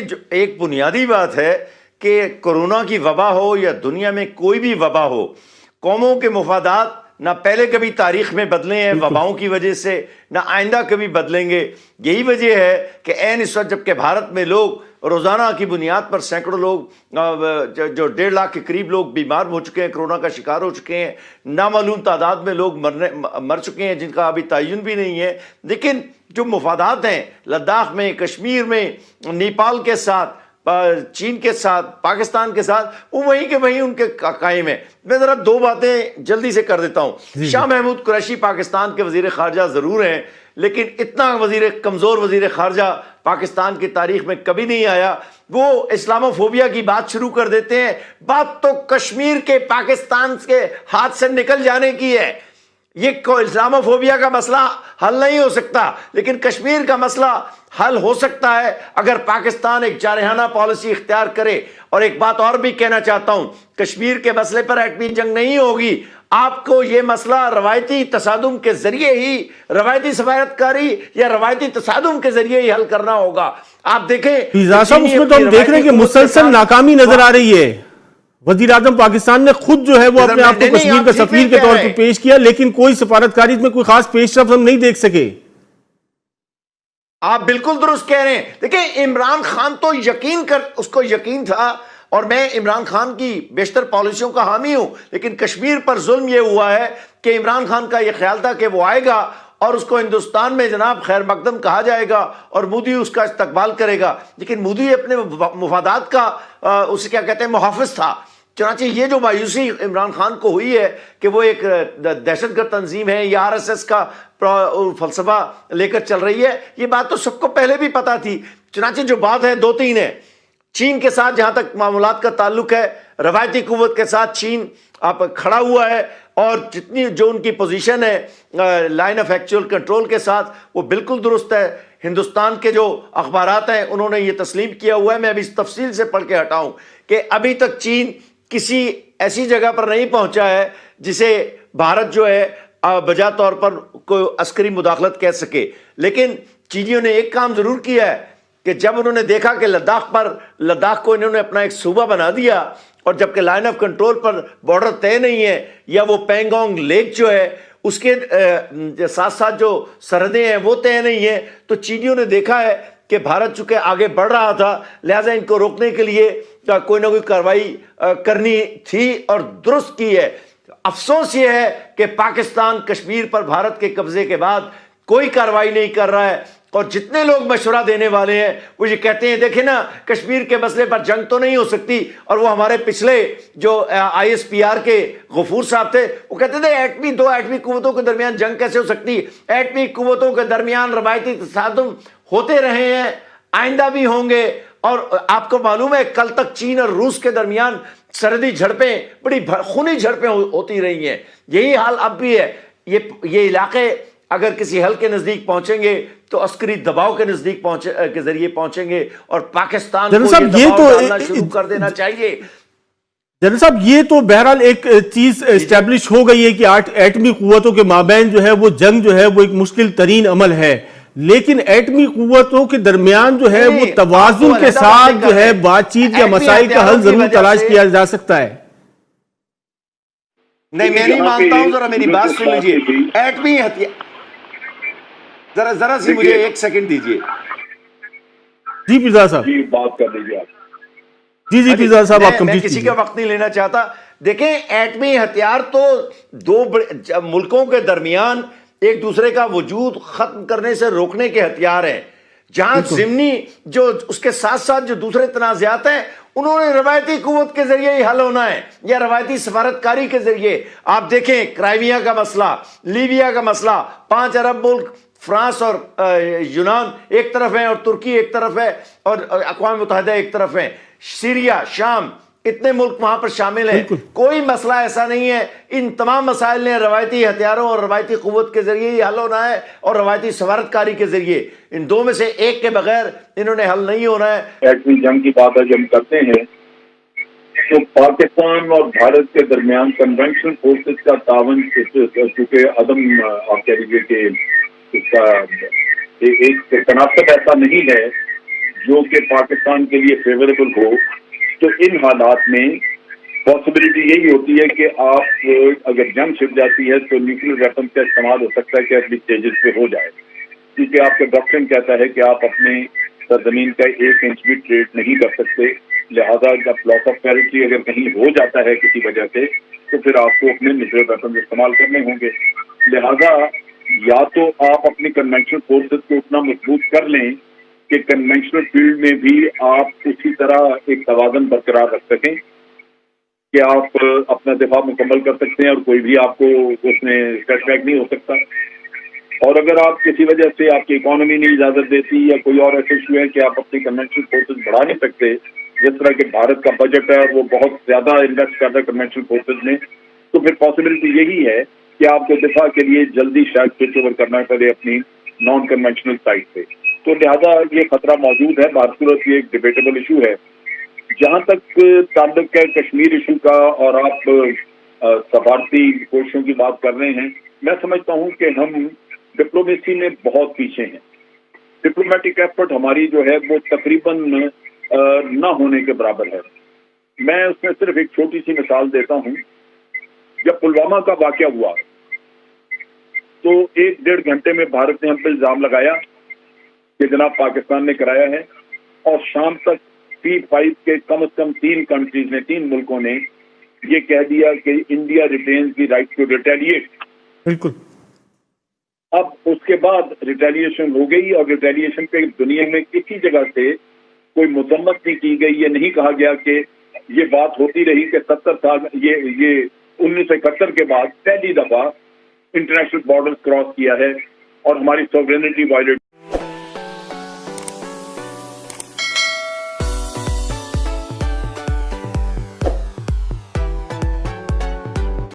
جو ایک بنیادی بات ہے کہ کورونا کی وبا ہو یا دنیا میں کوئی بھی وبا ہو، قوموں کے مفادات نہ پہلے کبھی تاریخ میں بدلے ہیں وباؤں کی وجہ سے، نہ آئندہ کبھی بدلیں گے۔ یہی وجہ ہے کہ عین اس وقت جبکہ بھارت میں لوگ روزانہ کی بنیاد پر سینکڑوں لوگ جو 1.5 لاکھ کے قریب لوگ بیمار ہو چکے ہیں، کرونا کا شکار ہو چکے ہیں، نامعلوم تعداد میں لوگ مر چکے ہیں جن کا ابھی تعین بھی نہیں ہے، لیکن جو مفادات ہیں لداخ میں، کشمیر میں، نیپال کے ساتھ، چین کے ساتھ، پاکستان کے ساتھ، وہ وہیں کے وہیں ان کے قائم ہے۔ میں ذرا 2 باتیں جلدی سے کر دیتا ہوں۔ شاہ محمود قریشی پاکستان کے وزیر خارجہ ضرور ہیں، لیکن اتنا کمزور وزیر خارجہ پاکستان کی تاریخ میں کبھی نہیں آیا۔ وہ اسلامو فوبیا کی بات شروع کر دیتے ہیں، بات تو کشمیر کے پاکستان کے ہاتھ سے نکل جانے کی ہے۔ یہ اسلامو فوبیا کا مسئلہ حل نہیں ہو سکتا، لیکن کشمیر کا مسئلہ حل ہو سکتا ہے اگر پاکستان ایک جارحانہ پالیسی اختیار کرے۔ اور ایک بات اور بھی کہنا چاہتا ہوں، کشمیر کے مسئلے پر ایٹمی جنگ نہیں ہوگی، آپ کو یہ مسئلہ روایتی تصادم کے ذریعے ہی، روایتی سفارتکاری یا روایتی تصادم کے ذریعے ہی حل کرنا ہوگا۔ آپ دیکھیں فیضا صاحب، اس میں تو ہم دیکھ رہے ہیں کہ مسلسل ناکامی نظر آ رہی ہے۔ وزیر اعظم پاکستان نے خود جو ہے وہ اپنے آپ کو کشمیر کا سفیر کے طور پر پیش کیا، لیکن کوئی سفارتکاری میں کوئی خاص پیش رفت ہم نہیں دیکھ سکے۔ آپ بالکل درست کہہ رہے ہیں۔ دیکھیں عمران خان تو اس کو یقین تھا، اور میں عمران خان کی بیشتر پالیسیوں کا حامی ہوں، لیکن کشمیر پر ظلم یہ ہوا ہے کہ عمران خان کا یہ خیال تھا کہ وہ آئے گا اور اس کو ہندوستان میں جناب خیر مقدم کہا جائے گا اور مودی اس کا استقبال کرے گا، لیکن مودی اپنے مفادات کا اسے کیا کہتے ہیں محافظ تھا۔ چنانچہ یہ جو مایوسی عمران خان کو ہوئی ہے کہ وہ ایک دہشت گرد تنظیم ہے یا RSS کا فلسفہ لے کر چل رہی ہے، یہ بات تو سب کو پہلے بھی پتا تھی۔ چنانچہ جو بات ہے 2-3 ہے۔ چین کے ساتھ جہاں تک معاملات کا تعلق ہے، روایتی قوت کے ساتھ چین آپ کھڑا ہوا ہے، اور جو ان کی پوزیشن ہے لائن آف ایکچوئل کنٹرول کے ساتھ وہ بالکل درست ہے۔ ہندوستان کے جو اخبارات ہیں انہوں نے یہ تسلیم کیا ہوا ہے، میں ابھی اس تفصیل سے پڑھ کے ہٹاؤں، کہ ابھی تک چین کسی ایسی جگہ پر نہیں پہنچا ہے جسے بھارت جو ہے بجا طور پر کوئی عسکری مداخلت کہہ سکے۔ لیکن چینیوں نے ایک کام ضرور کیا ہے کہ جب انہوں نے دیکھا کہ لداخ کو انہوں نے اپنا ایک صوبہ بنا دیا، اور جبکہ line of control per border طے نہیں ہے، یا وہ پینگونگ لیک جو ہے اس کے ساتھ ساتھ جو سرحدیں ہیں وہ طے نہیں ہیں، تو چینیوں نے دیکھا ہے کہ بھارت چونکہ آگے بڑھ رہا تھا، لہٰذا ان کو روکنے کے لیے کوئی نہ کوئی کارروائی کرنی تھی، اور درست کی ہے۔ افسوس یہ ہے کہ پاکستان کشمیر پر بھارت کے قبضے کے بعد کوئی کارروائی نہیں کر رہا ہے، اور جتنے لوگ مشورہ دینے والے ہیں وہ یہ کہتے ہیں دیکھیں نا کشمیر کے مسئلے پر جنگ تو نہیں ہو سکتی، اور وہ ہمارے پچھلے جو ISPR کے غفور صاحب تھے وہ کہتے تھے دو ایٹمی قوتوں کے درمیان جنگ کیسے ہو سکتی؟ ایٹمی قوتوں کے درمیان روایتی تصادم ہوتے رہے ہیں، آئندہ بھی ہوں گے، اور آپ کو معلوم ہے کل تک چین اور روس کے درمیان سرحدی جھڑپیں، بڑی خونی جھڑپیں ہوتی رہی ہیں۔ یہی حال اب بھی ہے۔ یہ علاقے اگر کسی حل کے نزدیک پہنچیں گے تو عسکری دباؤ کے نزدیک کے ذریعے پہنچیں گے، اور پاکستان کو یہ دباؤ ڈالنا شروع کر دینا چاہیے۔ جنرل صاحب، یہ تو بہرحال ایک چیز اسٹیبلش ہو گئی ہے کہ ایٹمی قوتوں کے مابین جو ہے وہ جنگ جو ہے وہ ایک مشکل ترین عمل ہے، لیکن ایٹمی قوتوں کے درمیان جو ہے وہ توازن کے ساتھ جو ہے بات چیت یا مسائل کا حل ضرور تلاش کیا جا سکتا ہے۔ نہیں، میں نہیں مانتا ہوں، ذرا میری بات سن لیجیے۔ ایٹمی ہتھیار، ذرا سی مجھے 1 سیکنڈ دیجیے۔ جی فیضا صاحب، جی بات کر لیجیے آپ۔ جی فیضا صاحب، آپ میں کسی کا وقت نہیں لینا چاہتا۔ دیکھیں ایٹمی ہتھیار تو 2 ملکوں کے درمیان ایک دوسرے کا وجود ختم کرنے سے روکنے کے ہتھیار ہیں، جہاں ضمنی جو اس کے ساتھ ساتھ جو دوسرے تنازعات ہیں انہوں نے روایتی قوت کے ذریعے ہی حل ہونا ہے، یا روایتی سفارتکاری کے ذریعے۔ آپ دیکھیں کرائمیا کا مسئلہ، لیبیا کا مسئلہ، 5 عرب ملک فرانس اور یونان ایک طرف ہیں اور ترکی ایک طرف ہے اور اقوام متحدہ ایک طرف ہیں، سیریا، شام، اتنے ملک وہاں پر شامل ہیں۔ کوئی مسئلہ ایسا نہیں ہے، ان تمام مسائل نے روایتی ہتھیاروں اور روایتی قوت کے ذریعے ہی حل ہونا ہے، اور روایتی سفارتکاری کے ذریعے۔ ان 2 میں سے ایک کے بغیر انہوں نے حل نہیں ہونا ہے۔ ایٹمی جنگ کی بات جب ہم کرتے ہیں تو پاکستان اور بھارت کے درمیان کنونشنل فورسز کا تعاون چونکہ عدم آپ کہہ لیجیے کہ اس کا ایک تناسب ایسا نہیں ہے جو کہ پاکستان کے لیے فیوریبل ہو، تو ان حالات میں پاسبلٹی یہی ہوتی ہے کہ آپ اگر جنگ چھپ جاتی ہے تو نیوکلیر ویپن کا استعمال ہو سکتا ہے کہ ارلی اسٹیجز پہ ہو جائے، کیونکہ آپ کا ڈاکٹرن کہتا ہے کہ آپ اپنے سرزمین کا 1 انچ بھی ٹریڈ نہیں کر سکتے، لہذا جب لاس آف ٹیریٹری اگر کہیں ہو جاتا ہے کسی وجہ سے تو پھر آپ کو اپنے نیوکلیر ویپن استعمال کرنے ہوں گے۔ لہذا یا تو آپ اپنی کنونشنل فورسز کو اتنا مضبوط کر لیں کہ کنونشنل فیلڈ میں بھی آپ اسی طرح ایک توازن برقرار رکھ سکیں کہ آپ اپنا دفاع مکمل کر سکتے ہیں اور کوئی بھی آپ کو اس میں سیٹ بیک نہیں ہو سکتا۔ اور اگر آپ کسی وجہ سے آپ کی اکانومی نہیں اجازت دیتی یا کوئی اور ایسے ایشو ہے کہ آپ اپنی کنونشنل فورسز بڑھا نہیں سکتے، جس طرح کہ بھارت کا بجٹ ہے وہ بہت زیادہ انویسٹ کر رہا ہے کنونشنل فورسز میں، تو پھر پاسبلٹی یہی ہے کہ آپ کو دفاع کے لیے جلدی شاید سوئچ اوور کرنا پڑے اپنی نان کنونشنل سائٹ پہ۔ تو لہٰذا یہ خطرہ موجود ہے۔ بھارت یہ ایک ڈبیٹیبل ایشو ہے۔ جہاں تک تعلق ہے کشمیر ایشو کا اور آپ سفارتی کوششوں کی بات کر رہے ہیں، میں سمجھتا ہوں کہ ہم ڈپلومیسی میں بہت پیچھے ہیں۔ ڈپلومیٹک ایفرٹ ہماری جو ہے وہ تقریباً نہ ہونے کے برابر ہے۔ میں اس میں صرف ایک چھوٹی سی مثال دیتا ہوں۔ جب پلوامہ کا واقعہ ہوا تو 1-1.5 گھنٹے میں بھارت نے ہم پہ الزام لگایا کہ جناب پاکستان نے کرایا ہے، اور شام تک P5 کے کم از کم 3 کنٹریز نے، 3 ملکوں نے یہ کہہ دیا کہ India retains the right to retaliate. بالکل۔ اب اس کے بعد ریٹیلیشن ہو گئی، اور ریٹیلیشن پہ دنیا میں کسی جگہ سے کوئی مذمت نہیں کی گئی، یہ نہیں کہا گیا کہ یہ بات ہوتی رہی کہ 70 سال یہ 1971 کے بعد پہلی دفعہ انٹرنیشنل بارڈر کراس کیا ہے اور ہماری سوورینٹی وائلیٹ